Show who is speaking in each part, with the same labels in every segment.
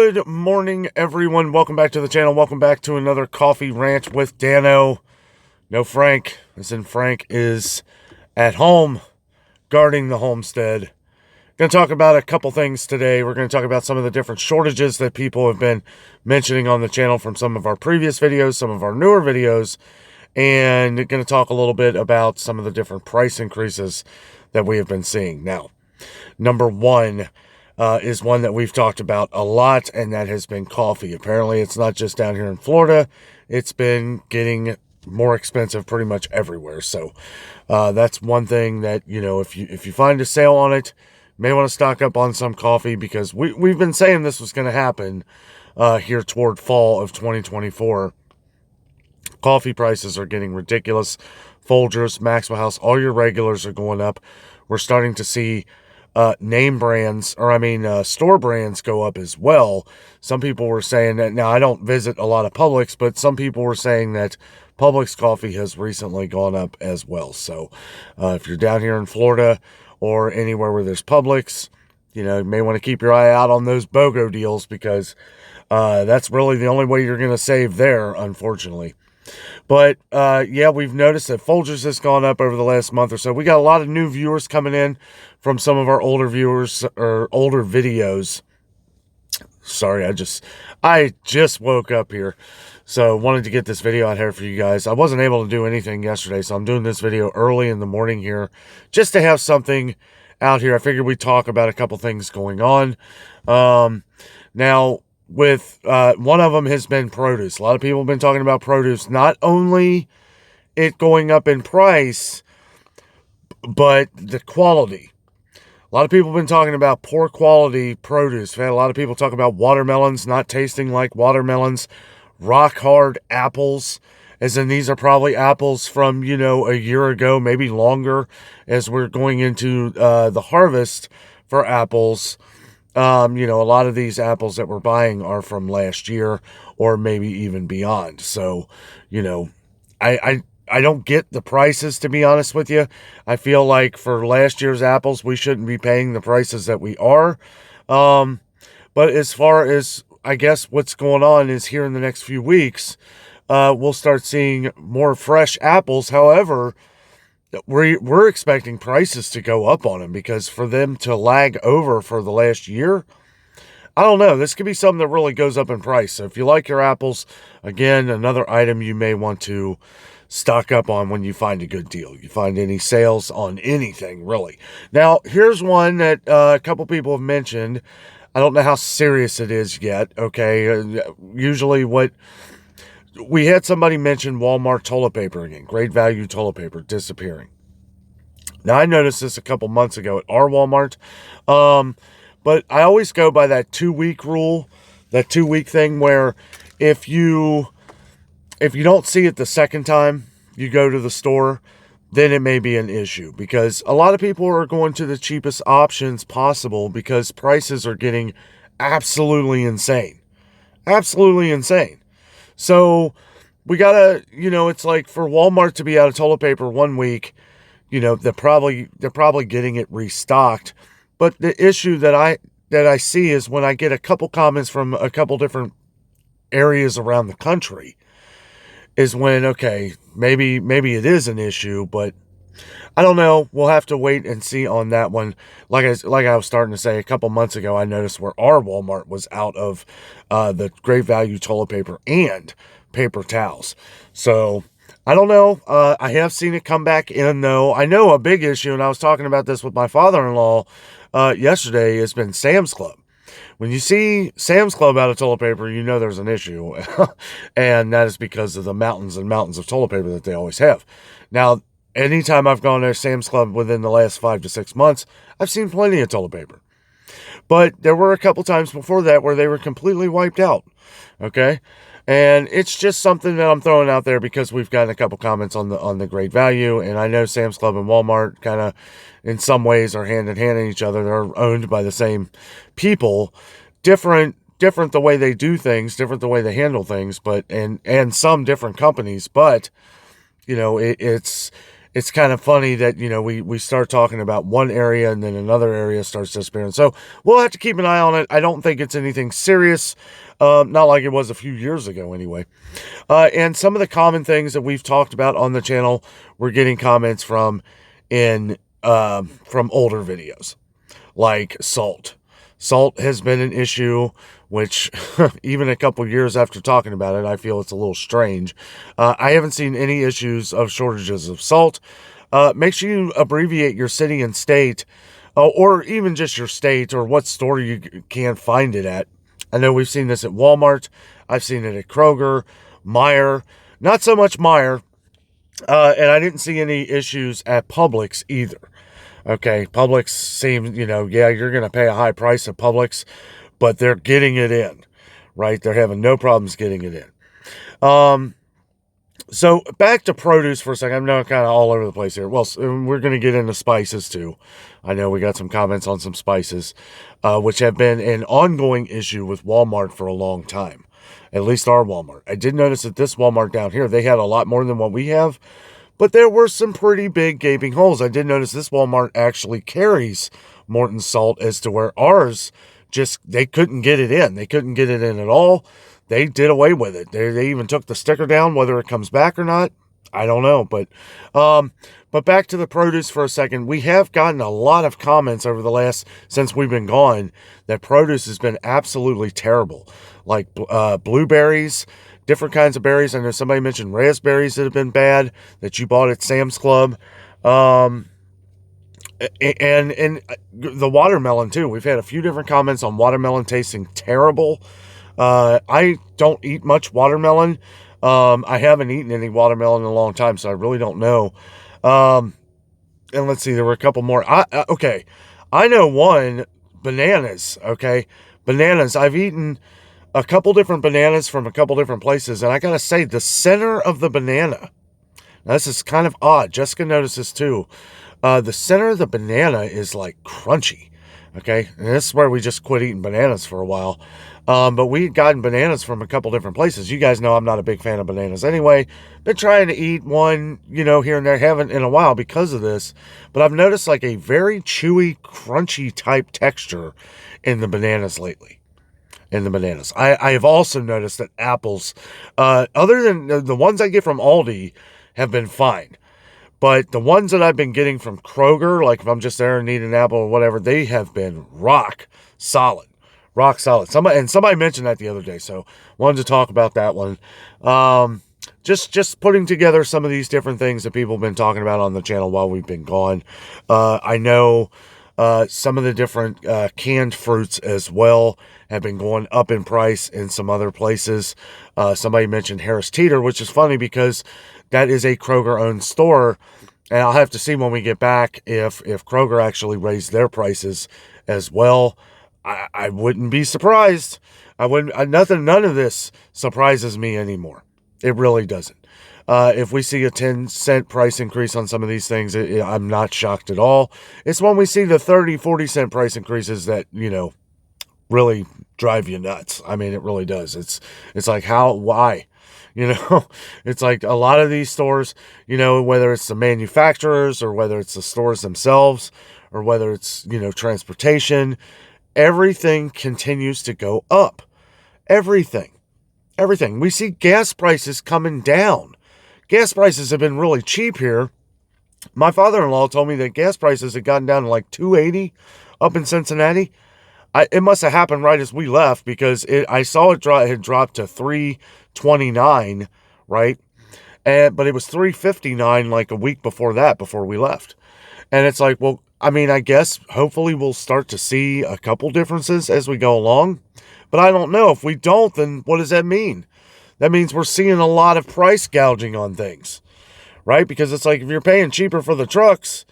Speaker 1: Good morning, everyone. Welcome back to the channel. Welcome back to another coffee rant with Danno. No Frank, as in Frank is at home guarding the homestead. Going to talk about a couple things today. We're going to talk about some of the different shortages that people have been mentioning on the channel from some of our previous videos, some of our newer videos, and going to talk a little bit about some of the different price increases that we have been seeing. Now, number one is one that we've talked about a lot, and that has been coffee. Apparently, it's not just down here in Florida. It's been getting more expensive pretty much everywhere. So that's one thing that, you know, if you find a sale on it, you may want to stock up on some coffee, because we've been saying this was going to happen here toward fall of 2024. Coffee prices are getting ridiculous. Folgers, Maxwell House, all your regulars are going up. We're starting to see name brands, store brands go up as well. Some people were saying that, now I don't visit a lot of Publix, but some people were saying that Publix coffee has recently gone up as well. So if you're down here in Florida or anywhere where there's Publix, you know, you may want to keep your eye out on those BOGO deals, because that's really the only way you're going to save there, unfortunately. But, yeah, we've noticed that Folgers has gone up over the last month or so. We got a lot of new viewers coming in from some of our older viewers, or older videos. Sorry, I just woke up here. So wanted to get this video out here for you guys. I wasn't able to do anything yesterday, so I'm doing this video early in the morning here, just to have something out here. I figured we'd talk about a couple things going on. Now, with one of them has been produce. A lot of people have been talking about produce, not only it going up in price, but the quality. A lot of people have been talking about poor quality produce. We've had a lot of people talk about watermelons not tasting like watermelons, rock hard apples, as in these are probably apples from, you know, a year ago, maybe longer, as we're going into the harvest for apples. You know, a lot of these apples that we're buying are from last year, or maybe even beyond. So, you know, I don't get the prices, to be honest with you. I feel like for last year's apples, we shouldn't be paying the prices that we are. But as far as, I guess, what's going on is here in the next few weeks, we'll start seeing more fresh apples. However, we're expecting prices to go up on them, because for them to lag over for the last year, I don't know. This could be something that really goes up in price. So if you like your apples, again, another item you may want to stock up on when you find a good deal. You find any sales on anything, really. Now, here's one that a couple people have mentioned. I don't know how serious it is yet, okay? Usually we had somebody mention Walmart toilet paper again. Great value toilet paper disappearing. Now, I noticed this a couple months ago at our Walmart. But I always go by that 2-week rule, that 2-week thing, where if you don't see it the second time you go to the store, then it may be an issue, because a lot of people are going to the cheapest options possible, because prices are getting absolutely insane. Absolutely insane. So we gotta, you know, it's like for Walmart to be out of toilet paper 1 week, you know, they're probably getting it restocked. But the issue that I see is when I get a couple comments from a couple different areas around the country, is when, okay, maybe it is an issue, but I don't know. We'll have to wait and see on that one. Like I was starting to say, a couple months ago, I noticed where our Walmart was out of the great value toilet paper and paper towels. So I don't know. I have seen it come back in, though. I know a big issue, and I was talking about this with my father-in-law yesterday, has been Sam's Club. When you see Sam's Club out of toilet paper, you know there's an issue. And that is because of the mountains and mountains of toilet paper that they always have. Now, anytime I've gone to Sam's Club within the last 5 to 6 months, I've seen plenty of toilet paper. But there were a couple times before that where they were completely wiped out. Okay? And it's just something that I'm throwing out there, because we've gotten a couple comments on the great value. And I know Sam's Club and Walmart kind of, in some ways, are hand in hand in each other. They're owned by the same people. Different the way they do things, different the way they handle things, but and some different companies. But, you know, it's it's kind of funny that, we start talking about one area and then another area starts disappearing. So we'll have to keep an eye on it. I don't think it's anything serious. Not like it was a few years ago anyway. And some of the common things that we've talked about on the channel, we're getting comments from from older videos, like salt. Salt has been an issue, which even a couple years after talking about it, I feel it's a little strange. I haven't seen any issues of shortages of salt. Make sure you abbreviate your city and state, or even just your state or what store you can find it at. I know we've seen this at Walmart. I've seen it at Kroger, Meijer. Not so much Meijer. And I didn't see any issues at Publix either. Okay, Publix seems, yeah, you're going to pay a high price at Publix, but they're getting it in, right? They're having no problems getting it in. So back to produce for a second. I'm now kind of all over the place here. Well, we're going to get into spices too. I know we got some comments on some spices, which have been an ongoing issue with Walmart for a long time. At least our Walmart. I did notice that this Walmart down here, they had a lot more than what we have, but there were some pretty big gaping holes. I did notice this Walmart actually carries Morton salt, as to where ours they couldn't get it in. They couldn't get it in at all. They did away with it. They even took the sticker down. Whether it comes back or not, I don't know. But back to the produce for a second. We have gotten a lot of comments over since we've been gone, that produce has been absolutely terrible. Like blueberries, different kinds of berries. I know somebody mentioned raspberries that have been bad that you bought at Sam's Club. And the watermelon too. We've had a few different comments on watermelon tasting terrible. I don't eat much watermelon. I haven't eaten any watermelon in a long time, so I really don't know. And let's see, there were a couple more. Okay. I know one, bananas. Okay. Bananas. I've eaten a couple different bananas from a couple different places, and I gotta say, the center of the banana, now this is kind of odd. Jessica noticed this too. The center of the banana is like crunchy. Okay. And this is where we just quit eating bananas for a while. But we had gotten bananas from a couple different places. You guys know I'm not a big fan of bananas anyway. Been trying to eat one, here and there. Haven't in a while because of this. But I've noticed like a very chewy, crunchy type texture in the bananas lately. I have also noticed that apples, other than the ones I get from Aldi, have been fine. But the ones that I've been getting from Kroger, like if I'm just there and need an apple or whatever, they have been rock solid. Rock solid. Somebody mentioned that the other day, so wanted to talk about that one. Just putting together some of these different things that people have been talking about on the channel while we've been gone. I know some of the different canned fruits as well have been going up in price in some other places. Somebody mentioned Harris Teeter, which is funny because that is a Kroger-owned store, and I'll have to see when we get back if Kroger actually raised their prices as well. I wouldn't be surprised. None of this surprises me anymore. It really doesn't. If we see a 10-cent price increase on some of these things, I'm not shocked at all. It's when we see the 30, 40-cent price increases that, really drive you nuts. I mean, it really does. It's like, why? It's like a lot of these stores, whether it's the manufacturers or whether it's the stores themselves or whether it's, transportation, everything continues to go up. Everything. We see gas prices coming down. Gas prices have been really cheap here. My father-in-law told me that gas prices had gotten down to like $2.80 up in Cincinnati. It must have happened right as we left because I saw it had dropped to $3.29, right? But it was $3.59 like a week before that, before we left. And it's like, well, I mean, I guess hopefully we'll start to see a couple differences as we go along. But I don't know. If we don't, then what does that mean? That means we're seeing a lot of price gouging on things, right? Because it's like if you're paying cheaper for the trucks,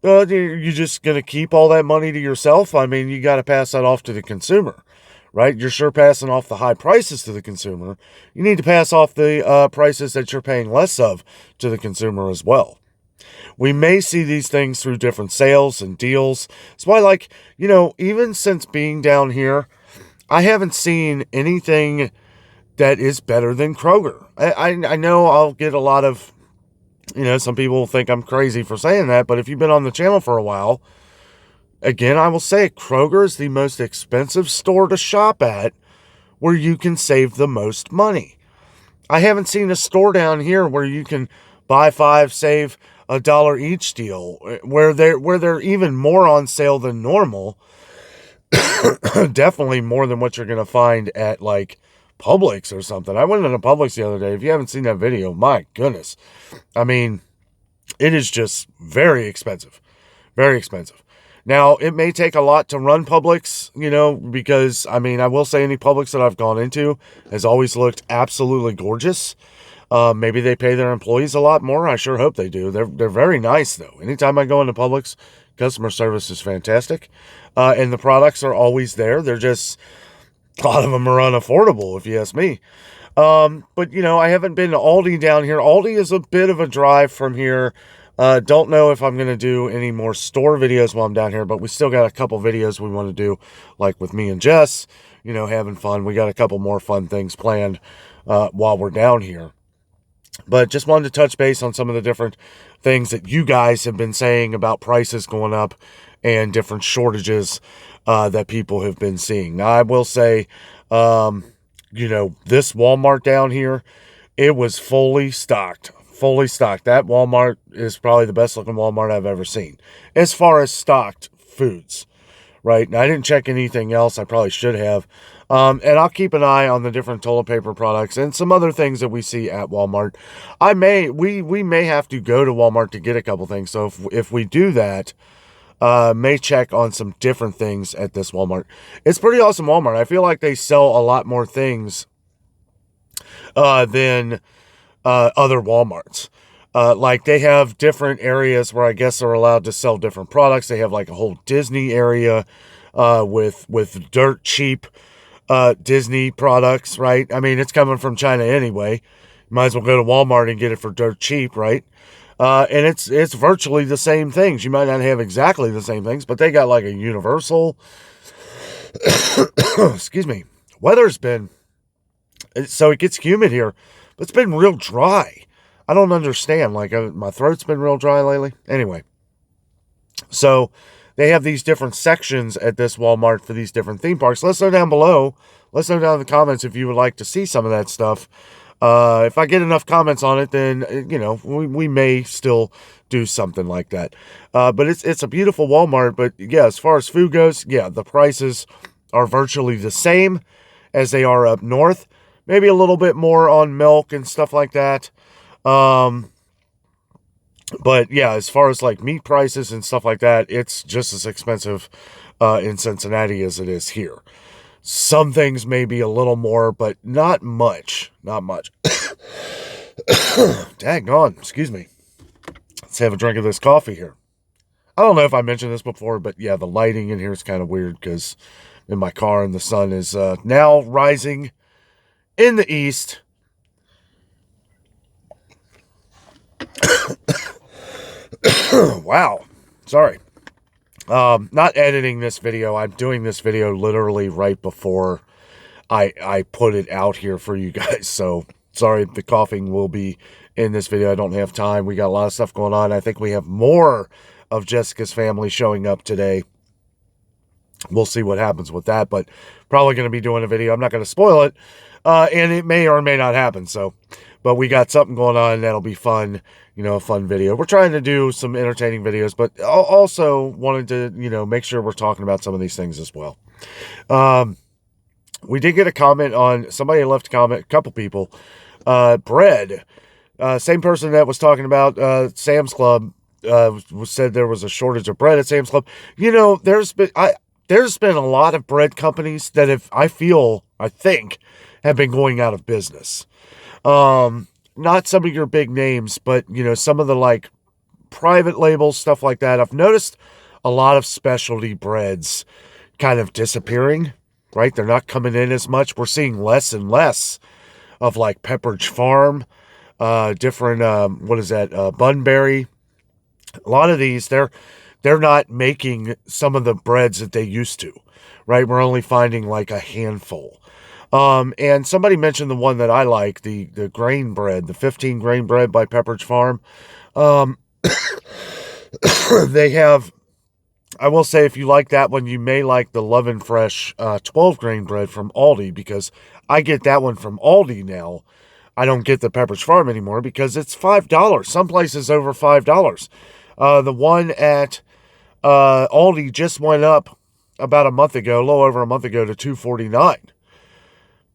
Speaker 1: you're just going to keep all that money to yourself. I mean, you got to pass that off to the consumer, right? You're sure passing off the high prices to the consumer. You need to pass off the prices that you're paying less of to the consumer as well. We may see these things through different sales and deals. That's why, even since being down here, I haven't seen anything that is better than Kroger. I know I'll get a lot of Some people think I'm crazy for saying that, but if you've been on the channel for a while, again, I will say Kroger is the most expensive store to shop at where you can save the most money. I haven't seen a store down here where you can buy 5, save $1 each deal, where they're even more on sale than normal. Definitely more than what you're going to find at like Publix or something. I went into Publix the other day. If you haven't seen that video, my goodness. I mean, it is just very expensive. Very expensive. Now, it may take a lot to run Publix, because, I will say any Publix that I've gone into has always looked absolutely gorgeous. Maybe they pay their employees a lot more. I sure hope they do. They're very nice, though. Anytime I go into Publix, customer service is fantastic. And the products are always there. They're just, a lot of them are unaffordable, if you ask me. But, I haven't been to Aldi down here. Aldi is a bit of a drive from here. Don't know if I'm going to do any more store videos while I'm down here, but we still got a couple videos we want to do, like with me and Jess, having fun. We got a couple more fun things planned while we're down here. But just wanted to touch base on some of the different things that you guys have been saying about prices going up and different shortages that people have been seeing. Now, I will say, this Walmart down here, it was fully stocked. Fully stocked. That Walmart is probably the best looking Walmart I've ever seen as far as stocked foods, right? Now, I didn't check anything else. I probably should have. And I'll keep an eye on the different toilet paper products and some other things that we see at Walmart. We may have to go to Walmart to get a couple things. So if we do that, may check on some different things at this Walmart. It's pretty awesome Walmart. I feel like they sell a lot more things than other Walmarts. Like they have different areas where I guess they're allowed to sell different products. They have like a whole Disney area with dirt cheap Disney products, right? I mean, it's coming from China anyway. You might as well go to Walmart and get it for dirt cheap, right? And it's virtually the same things. You might not have exactly the same things, but they got like a universal. Excuse me. Weather's been so it gets humid here, but it's been real dry. I don't understand. Like my throat's been real dry lately. Anyway, so they have these different sections at this Walmart for these different theme parks. Let us know down below. Let us know down in the comments if you would like to see some of that stuff. If I get enough comments on it, then, we may still do something like that. But it's a beautiful Walmart. But, yeah, as far as food goes, yeah, the prices are virtually the same as they are up north. Maybe a little bit more on milk and stuff like that. But yeah, as far as like meat prices and stuff like that, it's just as expensive in Cincinnati as it is here. Some things may be a little more, but not much. Not much. Daggone, excuse me. Let's have a drink of this coffee here. I don't know if I mentioned this before, but yeah, the lighting in here is kind of weird because I'm in my car and the sun is now rising in the east. Wow. Sorry. Not editing this video. I'm doing this video literally right before I put it out here for you guys. So sorry, the coughing will be in this video. I don't have time. We got a lot of stuff going on. I think we have more of Jessica's family showing up today. We'll see what happens with that, but probably going to be doing a video. I'm not going to spoil it. And it may or may not happen. So, but we got something going on that'll be fun, a fun video. We're trying to do some entertaining videos, but also wanted to, make sure we're talking about some of these things as well. We did get a comment on, somebody left a comment, a couple people, bread. Same person that was talking about Sam's Club said there was a shortage of bread at Sam's Club. There's been a lot of bread companies that I think, have been going out of business. Not some of your big names, but, some of the, like, private labels, stuff like that. I've noticed a lot of specialty breads kind of disappearing, right? They're not coming in as much. We're seeing less and less of, like, Pepperidge Farm, different, Bunbury. A lot of these, they're not making some of the breads that they used to, right? We're only finding like a handful. And somebody mentioned the one that I like, the grain bread, the 15 grain bread by Pepperidge Farm. Um, they have, I will say, if you like that one, you may like the Love and Fresh 12 grain bread from Aldi, because I get that one from Aldi now. I don't get the Pepperidge Farm anymore because it's $5. Some places over $5. The one at Aldi just went up about a month ago, a little over a month ago, to $2.49.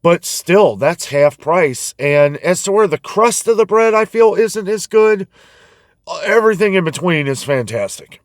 Speaker 1: But still, that's half price. And as to where the crust of the bread, I feel, isn't as good, everything in between is fantastic.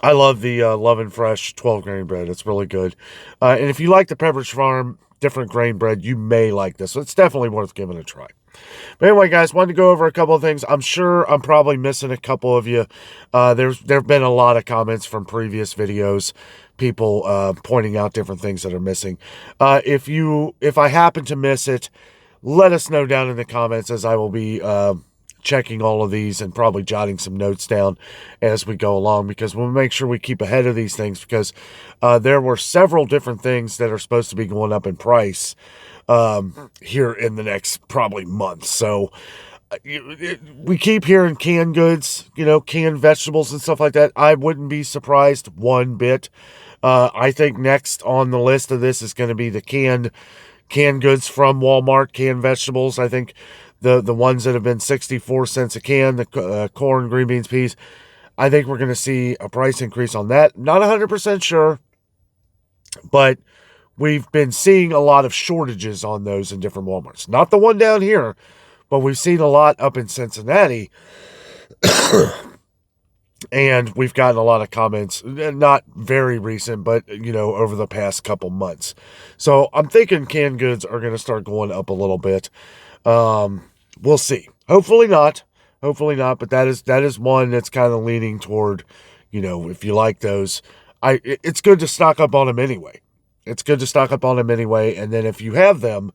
Speaker 1: I love the Love and Fresh 12 grain bread. It's really good. And if you like the Pepperidge Farm different grain bread, you may like this. So it's definitely worth giving a try. But anyway, guys, wanted to go over a couple of things. I'm sure I'm probably missing a couple of you. There have been a lot of comments from previous videos, people pointing out different things that are missing. If I happen to miss it, let us know down in the comments, as I will be checking all of these and probably jotting some notes down as we go along, because we'll make sure we keep ahead of these things, because there were several different things that are supposed to be going up in price here in the next probably month. So we keep hearing canned goods, canned vegetables and stuff like that. I wouldn't be surprised one bit. I think next on the list of this is going to be the canned goods from Walmart, canned vegetables. I think the ones that have been 64 cents a can, the corn, green beans, peas, I think we're going to see a price increase on that. Not 100% sure, but we've been seeing a lot of shortages on those in different Walmarts. Not the one down here, but we've seen a lot up in Cincinnati. And we've gotten a lot of comments, not very recent, but, over the past couple months. So I'm thinking canned goods are going to start going up a little bit. We'll see. Hopefully not, but that is one that's kind of leaning toward, if you like those, it's good to stock up on them anyway. And then if you have them,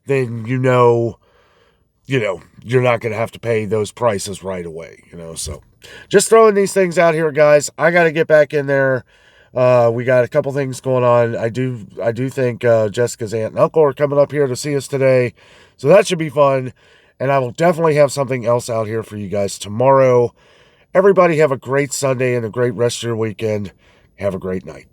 Speaker 1: then you're not going to have to pay those prices right away, so just throwing these things out here, guys. I got to get back in there. We got a couple things going on. I do think Jessica's aunt and uncle are coming up here to see us today, so that should be fun. And I will definitely have something else out here for you guys tomorrow. Everybody have a great Sunday and a great rest of your weekend. Have a great night.